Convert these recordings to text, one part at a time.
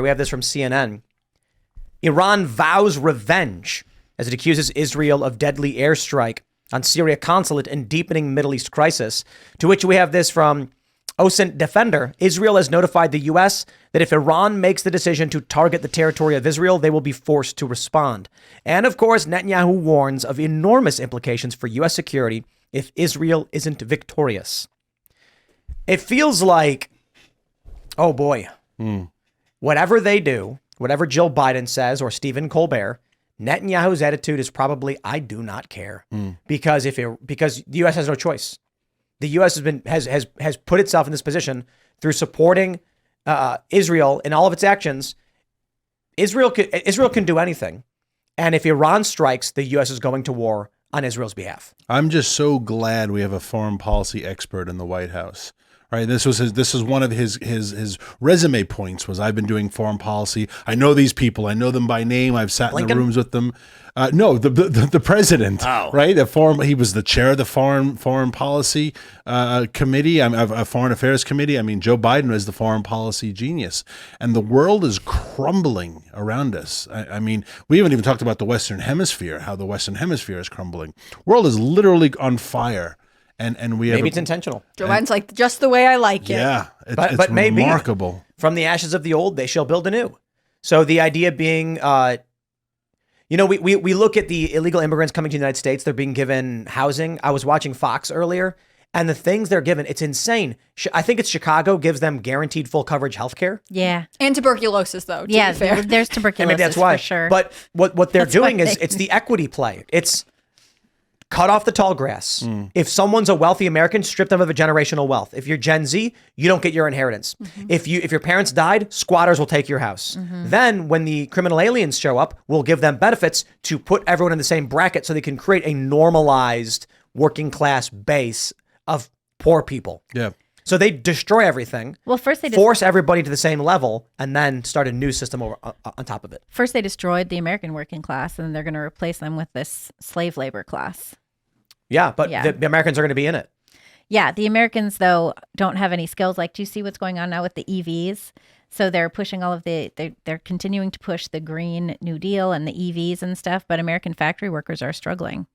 We have this from CNN. Iran vows revenge as it accuses Israel of deadly airstrike on Syria consulate and deepening Middle East crisis. To which we have this from OSINT Defender. Israel has notified the U.S. that if Iran makes the decision to target the territory of Israel, they will be forced to respond. And of course, Netanyahu warns of enormous implications for U.S. security if Israel isn't victorious. It feels like, oh boy, whatever they do, whatever Jill Biden says or Stephen Colbert, Netanyahu's attitude is probably, I do not care, because because the U.S. has no choice. The U.S. has put itself in this position through supporting Israel in all of its actions. Israel can do anything, and if Iran strikes, the U.S. is going to war on Israel's behalf. I'm just so glad we have a foreign policy expert in the White House. Right. This is one of his resume points was I've been doing foreign policy. I know these people. I know them by name. I've sat in the rooms with them. No, the president. Oh. Right. He was the chair of the foreign policy committee. A foreign affairs committee. I mean, Joe Biden is the foreign policy genius, and the world is crumbling around us. I mean, we haven't even talked about the Western Hemisphere. How the Western Hemisphere is crumbling. World is literally on fire. And we maybe it's intentional. Joe Biden's like, just the way I like it. Yeah, but maybe remarkable. From the ashes of the old, they shall build anew. So the idea being, we look at the illegal immigrants coming to the United States. They're being given housing. I was watching Fox earlier, and the things they're given, it's insane. I think it's Chicago gives them guaranteed full coverage health care. Yeah. And tuberculosis, though, to be fair. There's tuberculosis, maybe that's why. for sure. But what they're doing is it's the equity play. It's cut off the tall grass. If someone's a wealthy American, strip them of a generational wealth. If you're Gen Z, you don't get your inheritance. If your parents died, squatters will take your house. Then when the criminal aliens show up, we'll give them benefits to put everyone in the same bracket so they can create a normalized working class base of poor people. Yeah. So they destroy everything. Well, first they force everybody to the same level, and then start a new system over on top of it. First, they destroyed the American working class, and then they're going to replace them with this slave labor class. Yeah, but the Americans are going to be in it. Yeah, the Americans, though, don't have any skills. Like, do you see what's going on now with the EVs? So they're pushing all of they're continuing to push the Green New Deal and the EVs and stuff, but American factory workers are struggling.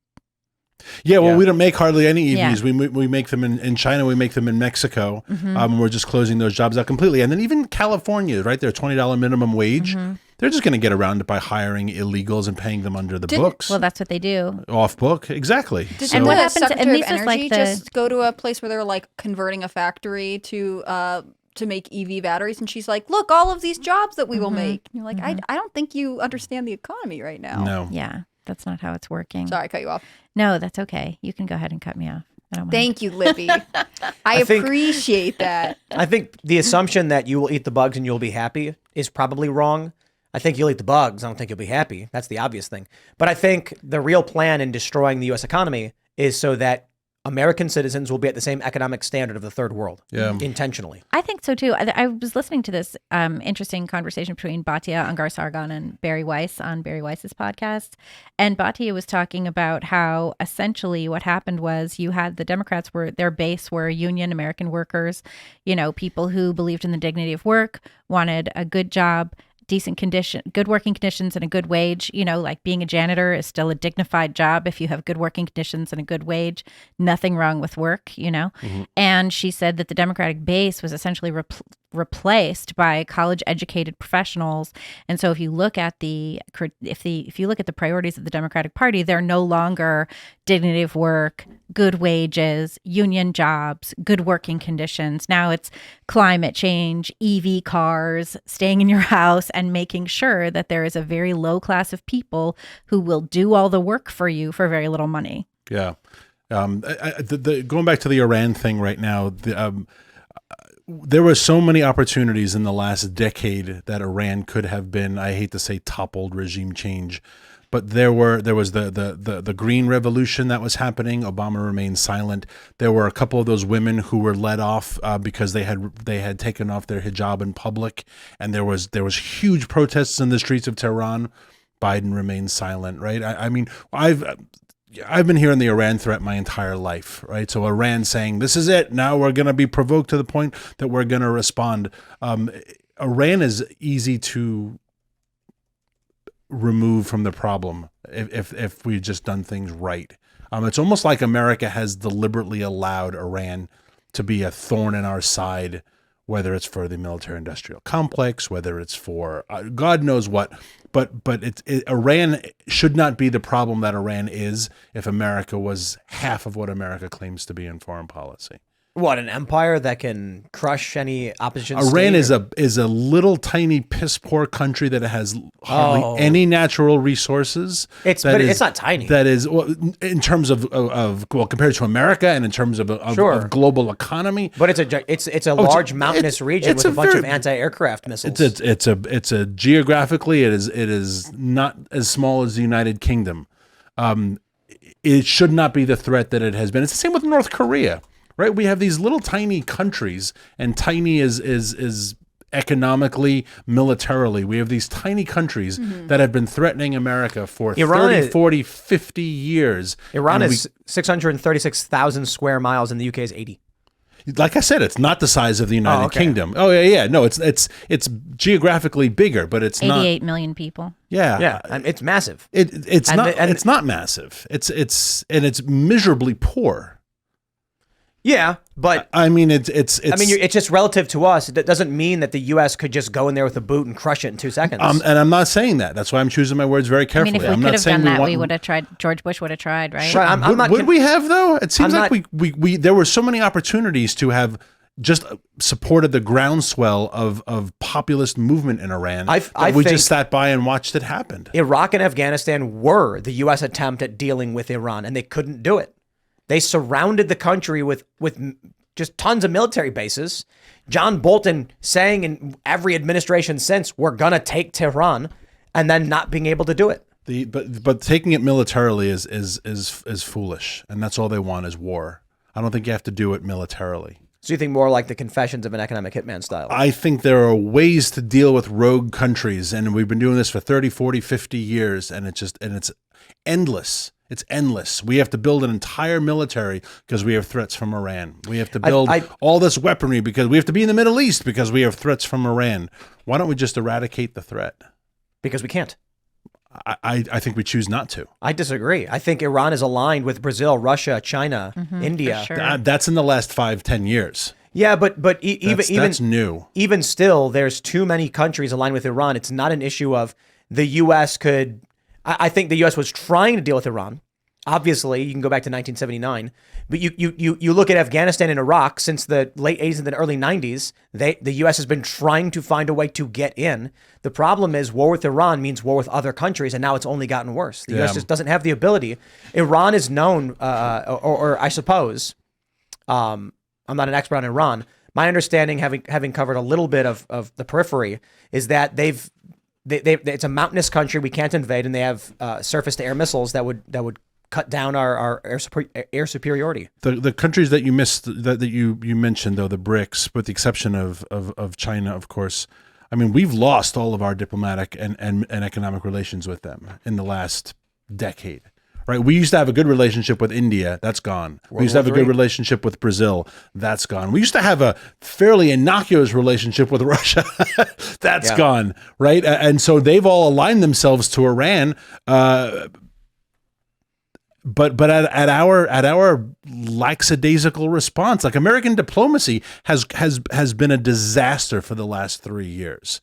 Yeah, well, we don't make hardly any EVs. Yeah. We make them in China. We make them in Mexico. We're just closing those jobs out completely. And then even California, right? Their $20 minimum wage. They're just going to get around it by hiring illegals and paying them under the books. Well, that's what they do. Off book, exactly. And what happens? And these is like just go to a place where they're like converting a factory to make EV batteries, and she's like, "Look, all of these jobs that we will make." And you're like, I don't think you understand the economy right now. No. Yeah, that's not how it's working. Sorry, I cut you off. No, that's okay. You can go ahead and cut me off. I don't mind. Thank you, Libby. I appreciate that. I think the assumption that you will eat the bugs and you'll be happy is probably wrong. I think you'll eat the bugs. I don't think you'll be happy. That's the obvious thing. But I think the real plan in destroying the U.S. economy is so that American citizens will be at the same economic standard of the third world. Yeah. Intentionally. I think so too. I was listening to this interesting conversation between Batya Ungar-Sargon and Barry Weiss on Barry Weiss's podcast. And Batya was talking about how essentially what happened was you had the Democrats their base were union American workers, people who believed in the dignity of work, wanted a good job, decent good working conditions and a good wage. Like being a janitor is still a dignified job if you have good working conditions and a good wage. Nothing wrong with work, And she said that the Democratic base was essentially replaced by college-educated professionals. And so if you look at the priorities of the Democratic Party, they're no longer dignity of work, good wages, union jobs, good working conditions. Now it's climate change, EV cars, staying in your house, and making sure that there is a very low class of people who will do all the work for you for very little money. Yeah. Going back to the Iran thing right now, there were so many opportunities in the last decade that Iran could have been, I hate to say toppled, regime change, but there was the green revolution that was happening. Obama remained silent. There were a couple of those women who were let off because they had taken off their hijab in public, and there was huge protests in the streets of Tehran. Biden remained silent, right? I mean, I've been hearing the Iran threat my entire life, right? So Iran saying, this is it. Now we're going to be provoked to the point that we're going to respond. Iran is easy to remove from the problem if we've just done things right. It's almost like America has deliberately allowed Iran to be a thorn in our side, whether it's for the military-industrial complex, whether it's for God knows what. But Iran should not be the problem that Iran is if America was half of what America claims to be in foreign policy. What, an empire that can crush any opposition Iran state? is a little tiny piss poor country that has hardly any natural resources. It's not tiny. That is, well, in terms of compared to America and in terms of global economy. But it's a large mountainous region with a bunch of anti-aircraft missiles. It's a geographically it is not as small as the United Kingdom. It should not be the threat that it has been. It's the same with North Korea. Right, we have these little tiny countries, and tiny is economically, militarily. We have these tiny countries that have been threatening America for 40, 50 years. Iran is 636,000 square miles, and the UK is 80. Like I said, it's not the size of the United Kingdom. Oh yeah. No, it's geographically bigger, but it's 88 million people. Yeah, it's massive. It's not massive. It's miserably poor. Yeah, but I mean, it's just relative to us. It doesn't mean that the U.S. could just go in there with a boot and crush it in 2 seconds. And I'm not saying that. That's why I'm choosing my words very carefully. I mean, if we could have done that, we would have tried. George Bush would have tried, right? Right. Would we have though? It seems like we there were so many opportunities to have just supported the groundswell of populist movement in Iran. We just sat by and watched it happen. Iraq and Afghanistan were the U.S. attempt at dealing with Iran, and they couldn't do it. They surrounded the country with just tons of military bases. John Bolton saying in every administration since, we're going to take Tehran, and then not being able to do it. But taking it militarily is foolish, and that's all they want is war. I don't think you have to do it militarily. So you think more like the Confessions of an Economic Hitman style? I think there are ways to deal with rogue countries, and we've been doing this for 30, 40, 50 years, and it's endless. It's endless. We have to build an entire military because we have threats from Iran. We have to build all this weaponry because we have to be in the Middle East because we have threats from Iran. Why don't we just eradicate the threat? Because we can't. I think we choose not to. I disagree. I think Iran is aligned with Brazil, Russia, China, India. Sure. That's in the last 5-10 years. Yeah, but that's new. Even still, there's too many countries aligned with Iran. It's not an issue of the U.S. could. I think the U.S. was trying to deal with Iran. Obviously, you can go back to 1979, but you look at Afghanistan and Iraq since the late 80s and the early 90s. The U.S. has been trying to find a way to get in. The problem is war with Iran means war with other countries, and now it's only gotten worse. The U.S. just doesn't have the ability. Iran is known, or I suppose, I'm not an expert on Iran. My understanding, having covered a little bit of the periphery, is that it's a mountainous country we can't invade, and they have surface-to-air missiles that would cut down our air superiority. The countries that you missed that you mentioned, though, the BRICS, with the exception of China, of course. I mean, we've lost all of our diplomatic and economic relations with them in the last decade. Right, we used to have a good relationship with India. That's gone. We used to have a good relationship with Brazil. That's gone. We used to have a fairly innocuous relationship with Russia. That's gone. Right, and so they've all aligned themselves to Iran. But at our lackadaisical response, like American diplomacy has been a disaster for the last 3 years.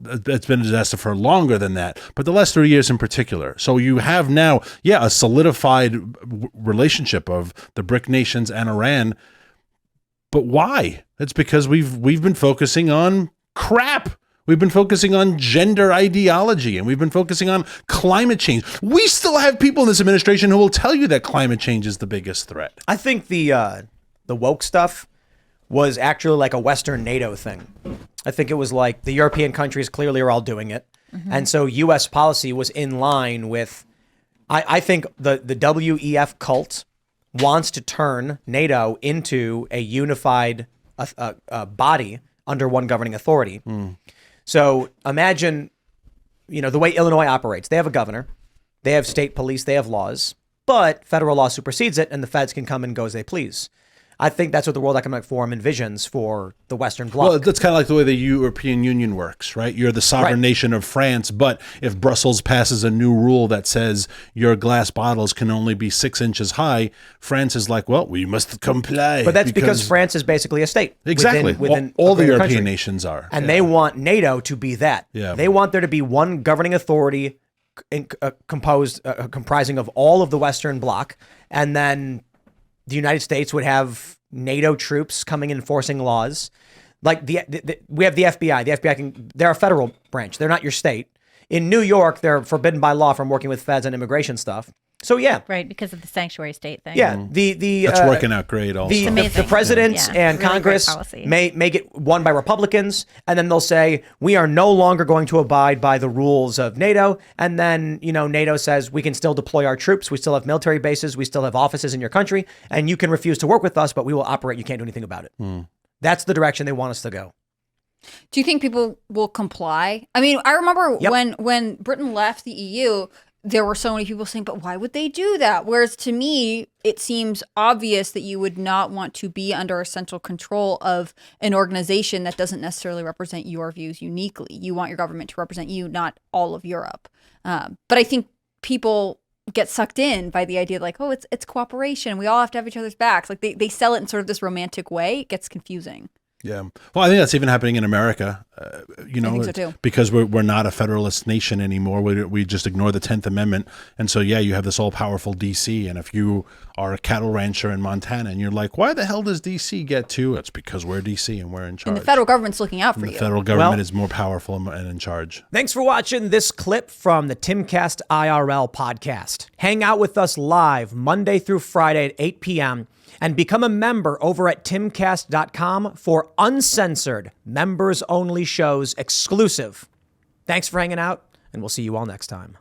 It's been a disaster for longer than that, but the last 3 years in particular. So you have now, a solidified relationship of the BRIC nations and Iran. But why? It's because we've been focusing on crap. We've been focusing on gender ideology, and we've been focusing on climate change. We still have people in this administration who will tell you that climate change is the biggest threat. I think the woke stuff was actually like a Western NATO thing. I think it was like the European countries clearly are all doing it. And so U.S. policy was in line with, I think the WEF cult wants to turn NATO into a unified body under one governing authority. So imagine, the way Illinois operates. They have a governor, they have state police, they have laws, but federal law supersedes it, and the feds can come and go as they please. I think that's what the World Economic Forum envisions for the Western Bloc. Well, that's kind of like the way the European Union works, right? You're the sovereign nation of France, but if Brussels passes a new rule that says your glass bottles can only be 6 inches high, France is like, well, we must comply. But that's because France is basically a state. Exactly. Within all the European country. nations are. And they want NATO to be that. Yeah. They want there to be one governing authority comprising of all of the Western Bloc, and then the United States would have NATO troops coming and enforcing laws. Like we have the FBI. The FBI they're a federal branch. They're not your state. In New York, they're forbidden by law from working with feds on immigration stuff. So yeah, right, because of the sanctuary state thing. Yeah, that's working out great. Also, the presidents and really Congress may get won by Republicans, and then they'll say we are no longer going to abide by the rules of NATO. And then NATO says we can still deploy our troops, we still have military bases, we still have offices in your country, and you can refuse to work with us, but we will operate. You can't do anything about it. That's the direction they want us to go. Do you think people will comply? I mean, I remember when Britain left the EU. There were so many people saying, but why would they do that? Whereas to me, it seems obvious that you would not want to be under essential control of an organization that doesn't necessarily represent your views uniquely. You want your government to represent you, not all of Europe. But I think people get sucked in by the idea like, oh, it's cooperation. We all have to have each other's backs. Like they sell it in sort of this romantic way. It gets confusing. Yeah. Well, I think that's even happening in America, I think so too. Because we're not a federalist nation anymore. We just ignore the 10th Amendment. And so, yeah, you have this all-powerful D.C. And if you are a cattle rancher in Montana and you're like, why the hell does D.C. get to? It's because we're D.C. and we're in charge. And the federal government's looking out for you. The federal government is more powerful and in charge. Thanks for watching this clip from the Timcast IRL podcast. Hang out with us live Monday through Friday at 8 p.m. and become a member over at timcast.com for uncensored, members-only shows exclusive. Thanks for hanging out, and we'll see you all next time.